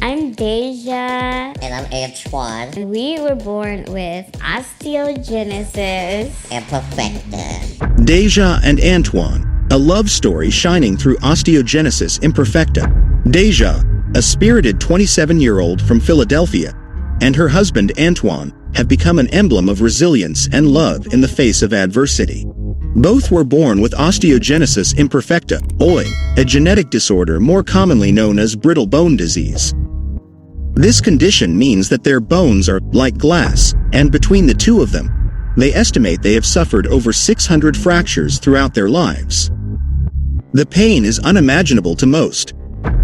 I'm Dejua. And I'm Antwon. We were born with osteogenesis Imperfecta. Dejua and Antwon, a love story shining through osteogenesis imperfecta. Dejua, a spirited 27-year-old from Philadelphia, and her husband Antwon have become an emblem of resilience and love in the face of adversity. Both were born with osteogenesis imperfecta, OI, a genetic disorder more commonly known as brittle bone disease. This condition means that their bones are like glass, and between the two of them, they estimate they have suffered over 600 fractures throughout their lives. The pain is unimaginable to most.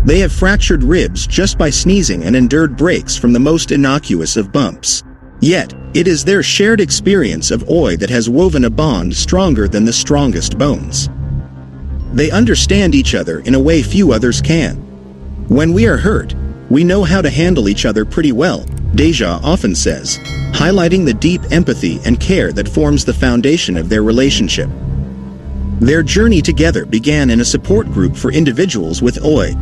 They have fractured ribs just by sneezing and endured breaks from the most innocuous of bumps. Yet, it is their shared experience of OI that has woven a bond stronger than the strongest bones. They understand each other in a way few others can. When we are hurt, we know how to handle each other pretty well, Dejua often says, highlighting the deep empathy and care that forms the foundation of their relationship. Their journey together began in a support group for individuals with OI.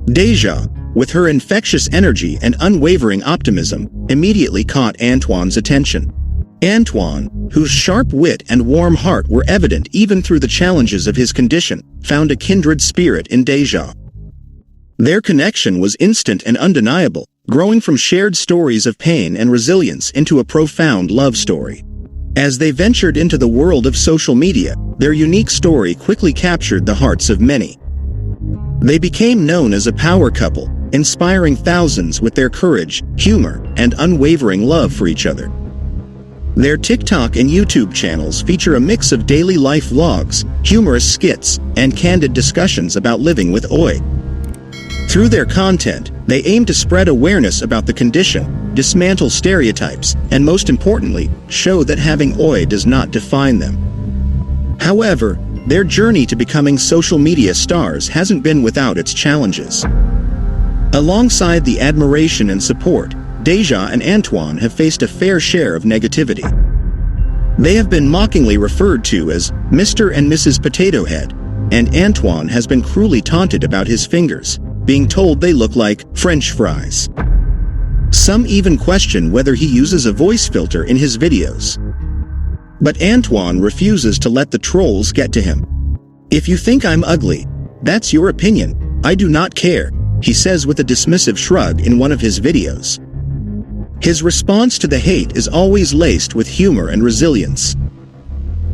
Dejua, with her infectious energy and unwavering optimism, immediately caught Antwon's attention. Antwon, whose sharp wit and warm heart were evident even through the challenges of his condition, found a kindred spirit in Dejua. Their connection was instant and undeniable, growing from shared stories of pain and resilience into a profound love story. As they ventured into the world of social media, their unique story quickly captured the hearts of many. They became known as a power couple, inspiring thousands with their courage, humor, and unwavering love for each other. Their TikTok and YouTube channels feature a mix of daily life vlogs, humorous skits, and candid discussions about living with OI. Through their content, they aim to spread awareness about the condition, dismantle stereotypes, and most importantly, show that having OI does not define them. However, their journey to becoming social media stars hasn't been without its challenges. Alongside the admiration and support, Dejua and Antwon have faced a fair share of negativity. They have been mockingly referred to as Mr. and Mrs. Potato Head, and Antwon has been cruelly taunted about his fingers, being told they look like French fries. Some even question whether he uses a voice filter in his videos. But Antwon refuses to let the trolls get to him. "If you think I'm ugly, that's your opinion. I do not care," he says with a dismissive shrug in one of his videos. His response to the hate is always laced with humor and resilience.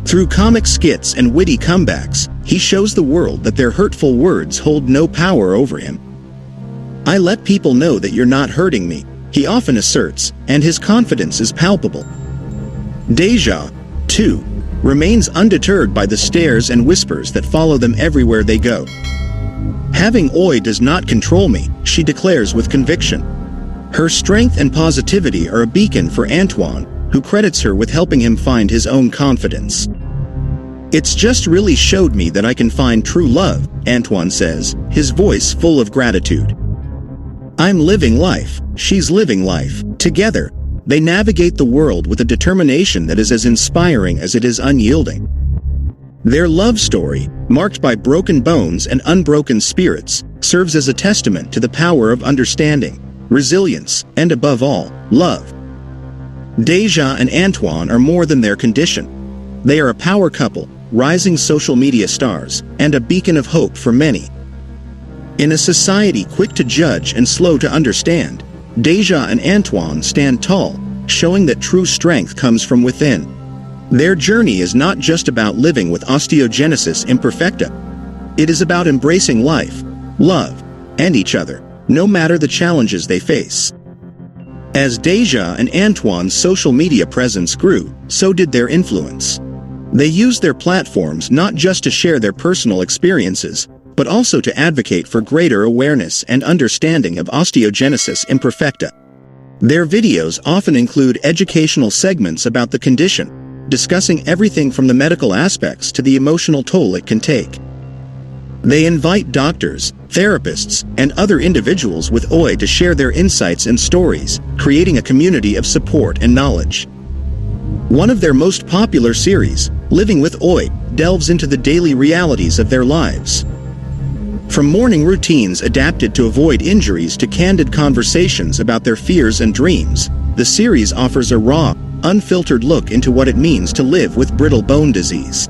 Through comic skits and witty comebacks, he shows the world that their hurtful words hold no power over him. "I let people know that you're not hurting me," he often asserts, and his confidence is palpable. Dejua, too, remains undeterred by the stares and whispers that follow them everywhere they go. "Having OI does not control me," she declares with conviction. Her strength and positivity are a beacon for Antwon, who credits her with helping him find his own confidence. "It's just really showed me that I can find true love," Antwon says, his voice full of gratitude. "I'm living life, she's living life. Together, they navigate the world with a determination that is as inspiring as it is unyielding." Their love story, marked by broken bones and unbroken spirits, serves as a testament to the power of understanding, resilience, and above all, love. Dejua and Antwon are more than their condition. They are a power couple, rising social media stars, and a beacon of hope for many. In a society quick to judge and slow to understand, Dejua and Antwon stand tall, showing that true strength comes from within. Their journey is not just about living with osteogenesis imperfecta. It is about embracing life, love, and each other, no matter the challenges they face. As Dejua and Antwon's social media presence grew, so did their influence. They used their platforms not just to share their personal experiences, but also to advocate for greater awareness and understanding of osteogenesis imperfecta. Their videos often include educational segments about the condition, discussing everything from the medical aspects to the emotional toll it can take. They invite doctors, therapists, and other individuals with OI to share their insights and stories, creating a community of support and knowledge. One of their most popular series, Living with OI, delves into the daily realities of their lives. From morning routines adapted to avoid injuries to candid conversations about their fears and dreams, the series offers a raw, unfiltered look into what it means to live with brittle bone disease.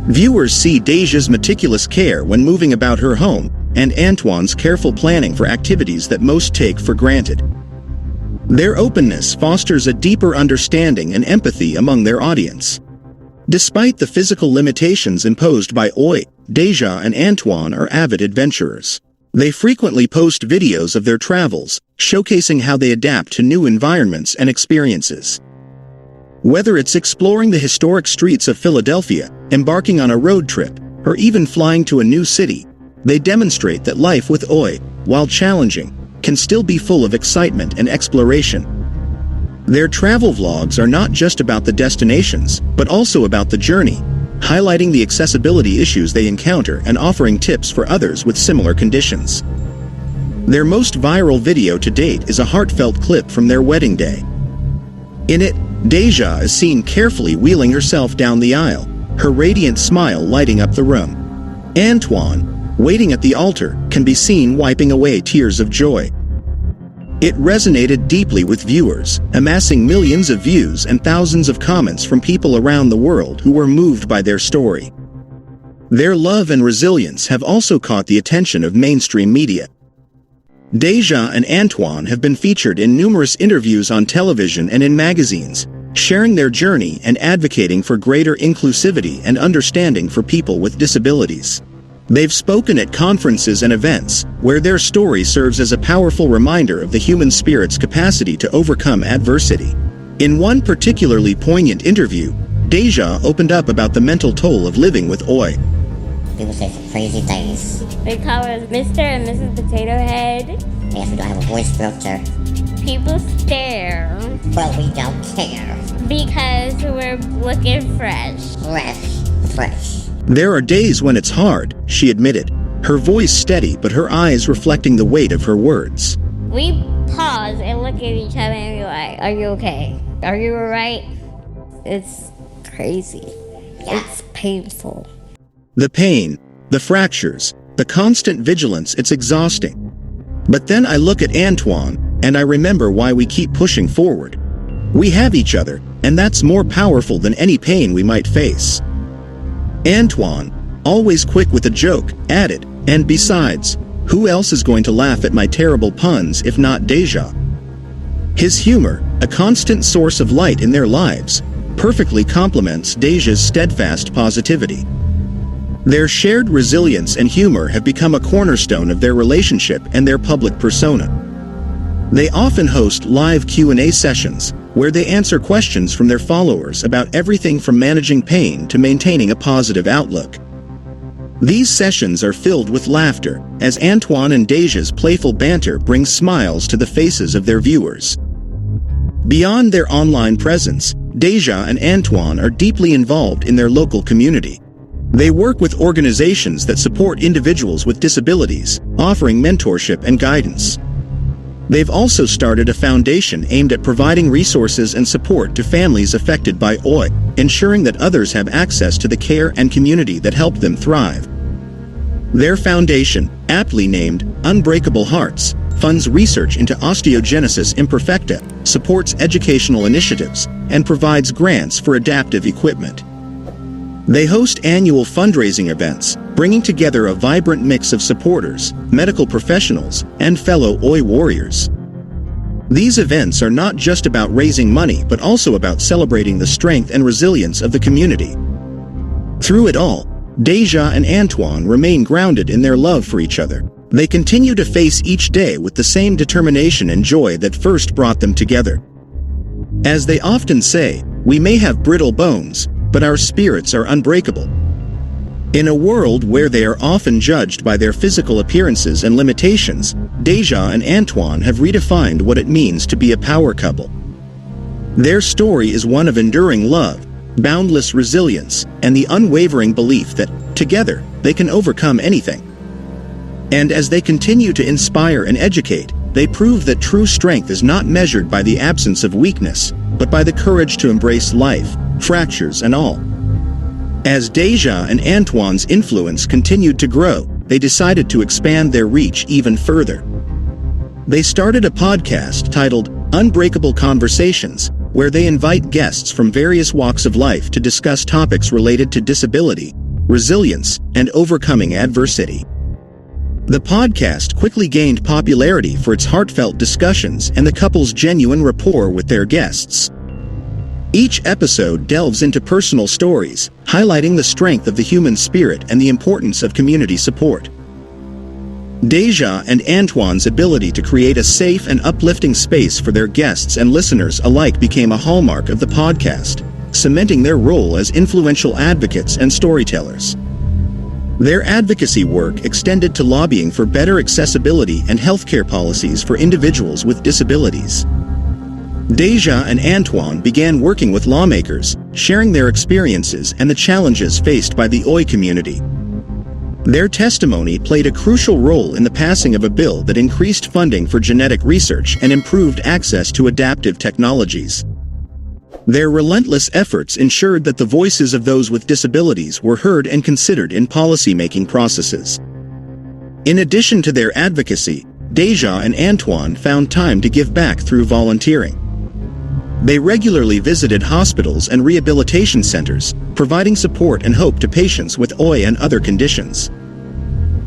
Viewers see Dejua's meticulous care when moving about her home, and Antwon's careful planning for activities that most take for granted. Their openness fosters a deeper understanding and empathy among their audience. Despite the physical limitations imposed by OI, Dejua and Antwon are avid adventurers. They frequently post videos of their travels, showcasing how they adapt to new environments and experiences. Whether it's exploring the historic streets of Philadelphia, embarking on a road trip, or even flying to a new city, they demonstrate that life with OI, while challenging, can still be full of excitement and exploration. Their travel vlogs are not just about the destinations, but also about the journey, highlighting the accessibility issues they encounter and offering tips for others with similar conditions. Their most viral video to date is a heartfelt clip from their wedding day. In it, Dejua is seen carefully wheeling herself down the aisle, her radiant smile lighting up the room. Antwon, waiting at the altar, can be seen wiping away tears of joy. It resonated deeply with viewers, amassing millions of views and thousands of comments from people around the world who were moved by their story. Their love and resilience have also caught the attention of mainstream media. Dejua and Antwon have been featured in numerous interviews on television and in magazines, sharing their journey and advocating for greater inclusivity and understanding for people with disabilities. They've spoken at conferences and events, where their story serves as a powerful reminder of the human spirit's capacity to overcome adversity. In one particularly poignant interview, Dejua opened up about the mental toll of living with OI. People say some crazy things. They call us Mr. and Mrs. Potato Head. Yes, we don't have a voice filter. People stare But we don't care. because we're looking fresh. Fresh. There are days when it's hard, she admitted, her voice steady but her eyes reflecting the weight of her words. We pause and look at each other and be like, are you okay? Are you alright? It's crazy. Yeah. It's painful. The pain, the fractures, the constant vigilance, it's exhausting. But then I look at Antwon, and I remember why we keep pushing forward. We have each other, and that's more powerful than any pain we might face. Antwon, always quick with a joke, added, and besides, who else is going to laugh at my terrible puns if not Dejua? His humor, a constant source of light in their lives, perfectly complements Dejua's steadfast positivity. Their shared resilience and humor have become a cornerstone of their relationship and their public persona. They often host live Q&A sessions, where they answer questions from their followers about everything from managing pain to maintaining a positive outlook. These sessions are filled with laughter, as Antwon and Dejua's playful banter brings smiles to the faces of their viewers. Beyond their online presence, Dejua and Antwon are deeply involved in their local community. They work with organizations that support individuals with disabilities, offering mentorship and guidance. They've also started a foundation aimed at providing resources and support to families affected by OI, ensuring that others have access to the care and community that help them thrive. Their foundation, aptly named Unbreakable Hearts, funds research into osteogenesis imperfecta, supports educational initiatives, and provides grants for adaptive equipment. They host annual fundraising events, bringing together a vibrant mix of supporters, medical professionals, and fellow OI warriors. These events are not just about raising money but also about celebrating the strength and resilience of the community. Through it all, Dejua and Antwon remain grounded in their love for each other. They continue to face each day with the same determination and joy that first brought them together. As they often say, we may have brittle bones, but our spirits are unbreakable. In a world where they are often judged by their physical appearances and limitations, Dejua and Antwon have redefined what it means to be a power couple. Their story is one of enduring love, boundless resilience, and the unwavering belief that, together, they can overcome anything. And as they continue to inspire and educate, they prove that true strength is not measured by the absence of weakness, but by the courage to embrace life, fractures and all. As Dejua and Antwon's influence continued to grow, they decided to expand their reach even further. They started a podcast titled Unbreakable Conversations, where they invite guests from various walks of life to discuss topics related to disability, resilience, and overcoming adversity. The podcast quickly gained popularity for its heartfelt discussions and the couple's genuine rapport with their guests. Each episode delves into personal stories, highlighting the strength of the human spirit and the importance of community support. Dejua and Antwon's ability to create a safe and uplifting space for their guests and listeners alike became a hallmark of the podcast, cementing their role as influential advocates and storytellers. Their advocacy work extended to lobbying for better accessibility and healthcare policies for individuals with disabilities. Dejua and Antwon began working with lawmakers, sharing their experiences and the challenges faced by the Oi community. Their testimony played a crucial role in the passing of a bill that increased funding for genetic research and improved access to adaptive technologies. Their relentless efforts ensured that the voices of those with disabilities were heard and considered in policy-making processes. In addition to their advocacy, Dejua and Antwon found time to give back through volunteering. They regularly visited hospitals and rehabilitation centers, providing support and hope to patients with OI and other conditions.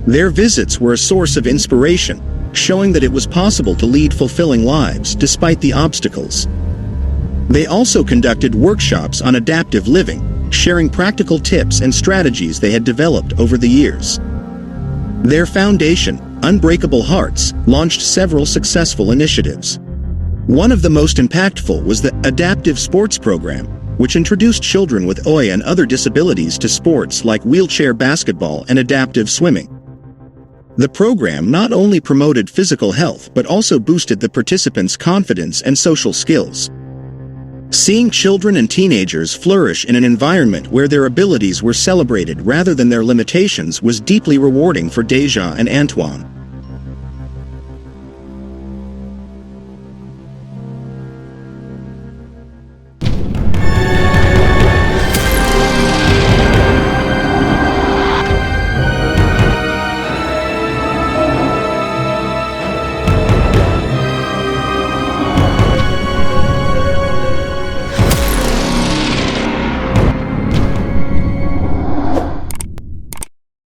Their visits were a source of inspiration, showing that it was possible to lead fulfilling lives despite the obstacles. They also conducted workshops on adaptive living, sharing practical tips and strategies they had developed over the years. Their foundation, Unbreakable Hearts, launched several successful initiatives. One of the most impactful was the Adaptive Sports Program, which introduced children with OI and other disabilities to sports like wheelchair basketball and adaptive swimming. The program not only promoted physical health but also boosted the participants' confidence and social skills. Seeing children and teenagers flourish in an environment where their abilities were celebrated rather than their limitations was deeply rewarding for Dejua and Antwon.